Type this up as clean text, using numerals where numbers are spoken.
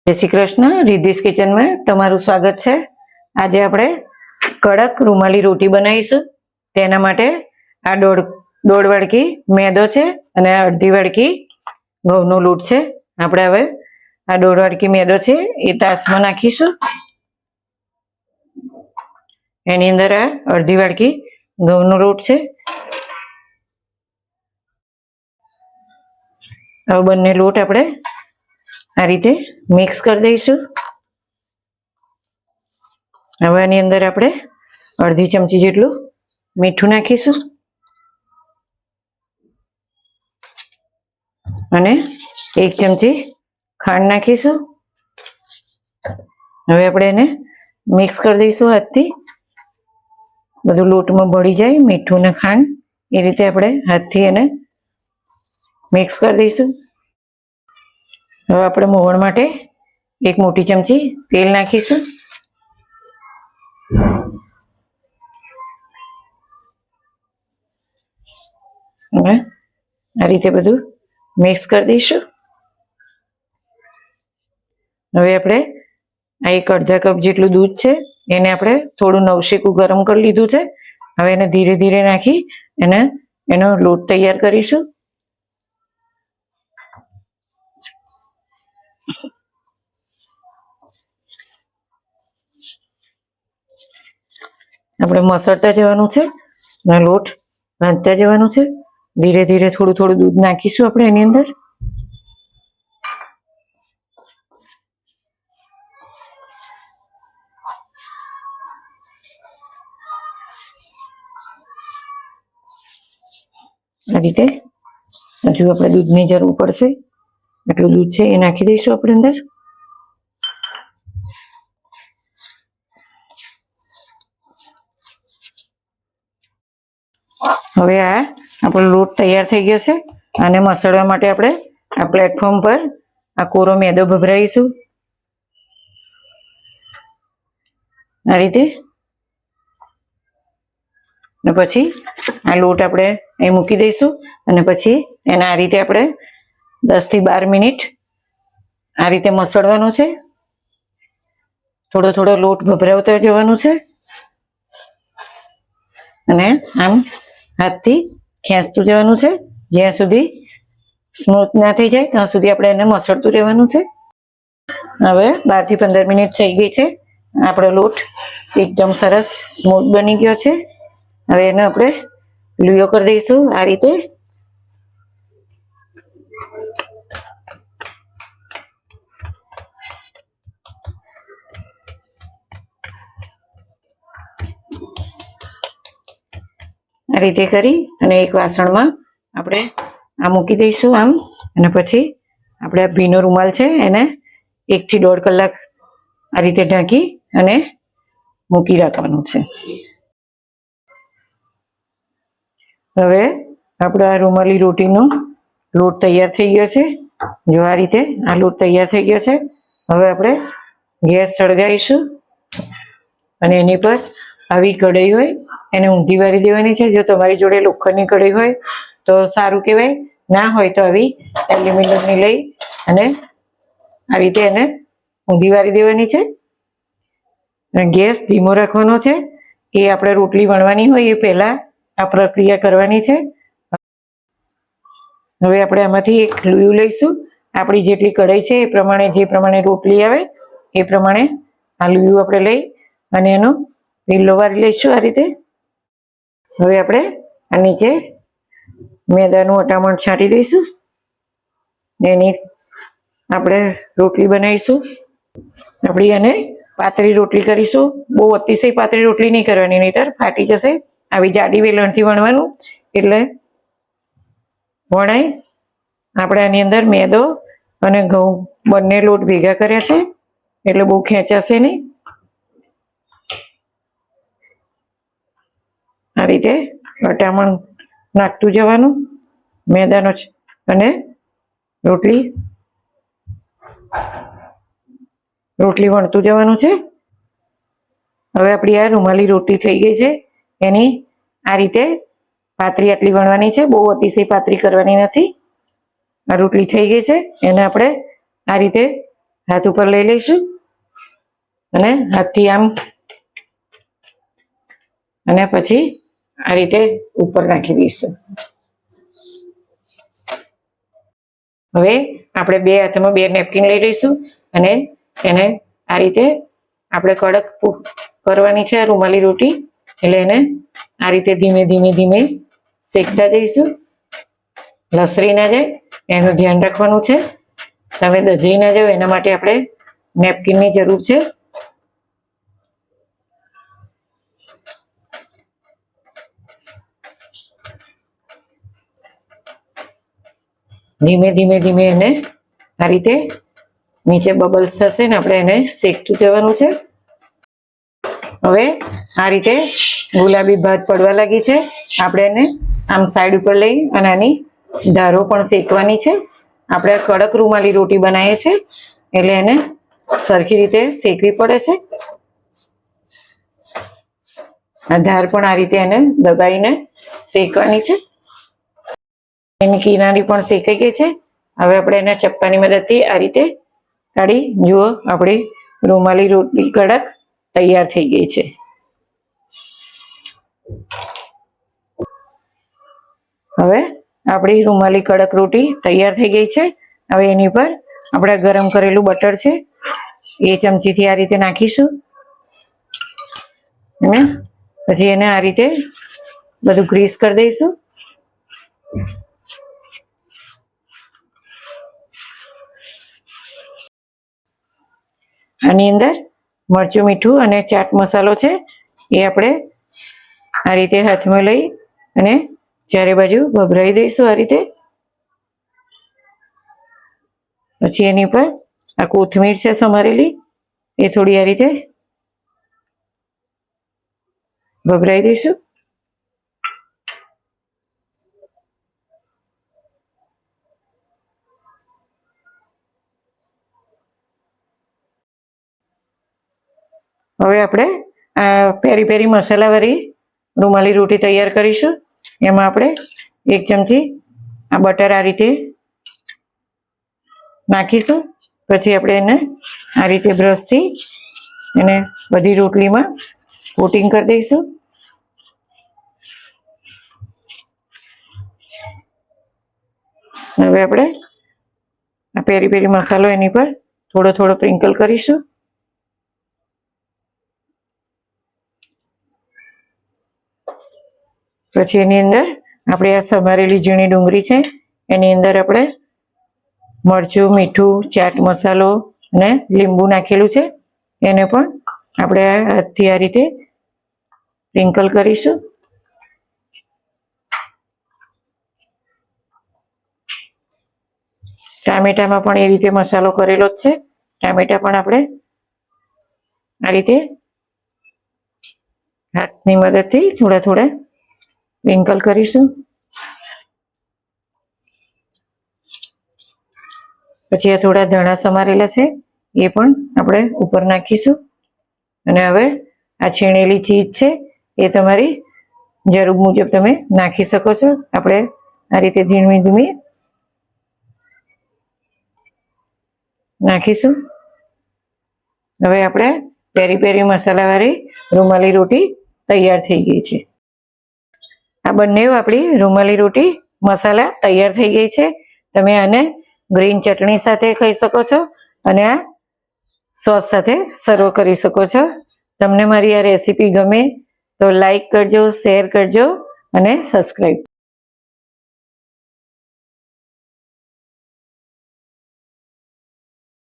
जय श्री कृष्ण। रिद्धीज किचन में तमारू स्वागत है। आज આપણે કડક રૂમાલી રોટી બનાવીશું। તેના માટે આ દોઢ વાડકી મેદો છે અને અડધી વાડકી ઘઉંનો લોટ છે। આપણે હવે આ દોઢ વાડકી મેદો છે એ તાસમાં નાખીશું। એની અંદર આ અડધી વાડકી ઘઉંનો લોટ છે। હવે બંને લોટ આપણે આ રીતે મિક્સ કરી દઈશું। હવે આની અંદર આપણે અડધી ચમચી જેટલું મીઠું નાખીશું અને 1 ચમચી ખાંડ નાખીશું। હવે આપણે એને મિક્સ કરી દઈશું હાથથી। બધું લોટમાં ભળી જાય મીઠું ને ખાંડ એ રીતે આપણે હાથથી એને મિક્સ કરી દઈશું। હવે આપણે મોવણ માટે 1 મોટી ચમચી તેલ નાખીશું। હવે આ રીતે બધું મિક્સ કરી દઈશું। હવે આપણે આ એક અડધા કપ જેટલું દૂધ છે એને આપણે થોડું નવશેકું ગરમ કરી લીધું છે। હવે એને ધીરે ધીરે નાખી એનો લોટ તૈયાર કરીશું। આપણે મસળતા જવાનું છે અને લોટ બાંધતા જવાનું છે। ધીરે ધીરે થોડું થોડું દૂધ નાખીશું આપણે એની અંદર। આ રીતે હજુ આપણે દૂધની જરૂર પડશે, એટલું દૂધ છે એ નાખી દઈશું આપણે અંદર। હવે આ આપણો લોટ તૈયાર થઈ ગયો છે। આને મસળવા માટે આપણે આ પ્લેટફોર્મ પર આ કોરો મેદો ભભરાવીશું આ રીતે। અને પછી આ લોટ આપણે અહીં મૂકી દઈશું અને પછી એને આ રીતે આપણે 10 થી 12 મિનિટ આ રીતે મસળવાનું છે। થોડો થોડો લોટ ભભરાવતા જવાનું છે અને આમ હાથથી ખેંચતું જવાનું છે જ્યાં સુધી સ્મૂથ ના થઈ જાય ત્યાં સુધી આપણે એને મસળતું રહેવાનું છે। હવે 12 થી 15 મિનિટ થઈ ગઈ છે। આપણો લોટ એકદમ સરસ સ્મૂથ બની ગયો છે। હવે એને આપણે લુયો કરી દઈશું આ રીતે। આ રીતે કરી અને એક વાસણમાં આપણે આ મૂકી દઈશું આમ। અને પછી આપણે આ ભીનો રૂમાલ છે એને 1 થી 1.5 કલાક આ રીતે ઢાંકી અને મૂકી રાખવાનું છે। હવે આપણો આ રૂમાલી રોટીનો લોટ તૈયાર થઈ ગયો છે। જો આ રીતે આ લોટ તૈયાર થઈ ગયો છે। હવે આપણે ગેસ સળગાવીશું અને એની પર આવી કઢાઈ હોય એને ઊંધી વારી દેવાની છે। જો તમારી જોડે લોખંડની કઢાઈ હોય તો સારું કહેવાય, ના હોય તો આવી એલ્યુમિનિયમની લઈ અને આ રીતે એને ઊંધી વારી દેવાની છે। અને ગેસ ધીમો રાખવાનો છે। એ આપણે રોટલી વણવાની હોય એ પહેલા આ પ્રક્રિયા કરવાની છે। હવે આપણે આમાંથી એક લુયું લઈશું। આપણી જેટલી કઢાઈ છે એ પ્રમાણે જે પ્રમાણે રોટલી આવે એ પ્રમાણે આ લુયું આપણે લઈ અને એનો લીલો વારી લઈશું આ રીતે। હવે આપણે આ નીચે મેદાનું અટામણ છાંટી દઈશું। એની આપણે રોટલી બનાવીશું। આપણી એને પાતળી રોટલી કરીશું। બહુ અતિશય પાતળી રોટલી નહીં કરવાની, નહીંતર ફાટી જશે। આવી જાડી વેલણથી વણવાનું એટલે વણાય। આપણે આની અંદર મેદો અને ઘઉં બંને લોટ ભેગા કર્યા છે એટલે બહુ ખેંચાશે નહીં। આ રીતે અટામણ નાખતું જવાનું મેદાનો અને રોટલી વણતું જવાનું છે। હવે આપણી આ રૂમાલી રોટી થઈ ગઈ છે। એની આ રીતે પાતળી આટલી વણવાની છે, બહુ અતિશય પાતળી કરવાની નથી। આ રોટલી થઈ ગઈ છે, એને આપણે આ રીતે હાથ ઉપર લઈ લઈશું અને હાથથી આમ અને પછી આ રીતે ઉપર નાખી દઈશું. હવે આપણે બે હાથમાં બે નેપકિન લઈ લઈશું અને એને આ રીતે આપણે કડક કરવાની છે રૂમાલી રોટી. એટલે એને આ રીતે ધીમે ધીમે ધીમે શેકતા જઈશું. લસરી ના જાય એનું ધ્યાન રાખવાનું છે. તમે દજાઈ ના જાવ એના માટે આપણે નેપકિનની જરૂર છે. ધીમે ધીમે ધીમે એને આ રીતે નીચે બબલ્સ થશે ને આપણે એને શેકતું જવાનું છે. હવે આ રીતે ગુલાબી ભાત પડવા લાગી છે. આપણે એને આમ સાઈડ ઉપર લઈ અને આની ધારો પણ શેકવાની છે. આપણે કડક રૂમાલી રોટી બનાવીએ છીએ એટલે એને સરખી રીતે શેકવી પડે છે. આ ધાર પણ આ રીતે એને દબાઈને શેકવાની છે. એની કિનારી પણ શેકાઈ ગઈ છે. હવે આપણે એને ચપ્પાની મદદથી આ રીતે કાઢી જુઓ આપણી રૂમાલી રોટલી કડક તૈયાર થઈ ગઈ છે. હવે આપણી રૂમાલી કડક રોટી તૈયાર થઈ ગઈ છે. હવે એની પર આપણે ગરમ કરેલું બટર છે એ ચમચીથી આ રીતે નાખીશું અને પછી એને આ રીતે બધું ગ્રીસ કરી દઈશું. આની અંદર મરચું, મીઠું અને ચાટ મસાલો છે એ આપણે આ રીતે હાથમાં લઈ અને ચારે બાજુ ભભરાઈ દઈશું આ રીતે. પછી એની પર આ કોથમીર છે સમારેલી એ થોડી આ રીતે ભભરાઈ દઈશું. હવે આપણે આ પેરી પેરી મસાલાવાળી રૂમાલી રોટી તૈયાર કરીશું. એમાં આપણે એક ચમચી આ બટર આ રીતે નાખીશું. પછી આપણે એને આ રીતે બ્રશથી એને બધી રોટલીમાં કોટિંગ કરી દઈશું. હવે આપણે આ પેરી પેરી મસાલો એની પર થોડો થોડો સ્પ્રિંકલ કરીશું. પછી એની અંદર આપણે આ સમારેલી ઝીણી ડુંગળી છે એની અંદર આપણે મરચું, મીઠું, ચાટ મસાલો અને લીંબુ નાખેલું છે એને પણ આપણે હાથથી આ રીતે સ્પ્રિંકલ કરીશું. ટામેટામાં પણ એ રીતે મસાલો કરેલો જ છે. ટામેટા પણ આપણે આ રીતે હાથની મદદથી થોડા થોડા સ્પ્રિંકલ કરીશું. પછી આ થોડા ધાણા સમારેલા છે એ પણ આપણે ઉપર નાખીશું. અને હવે આ છીણેલી ચીઝ છે એ તમારી જરૂર મુજબ તમે નાખી શકો છો. આપણે આ રીતે ધીમી ધીમી નાખીશું. હવે આપણે પેરી પેરી મસાલાવાળી રૂમાલી રોટી તૈયાર થઈ ગઈ છે. આ બંને આપણી રૂમાલી રોટી મસાલા તૈયાર થઈ ગઈ છે. તમે આને ગ્રીન ચટણી સાથે ખાઈ શકો છો અને આ સોસ સાથે સર્વ કરી શકો છો. તમને મારી આ રેસીપી ગમે તો લાઈક કરજો, શેર કરજો અને સબસ્ક્રાઈબ.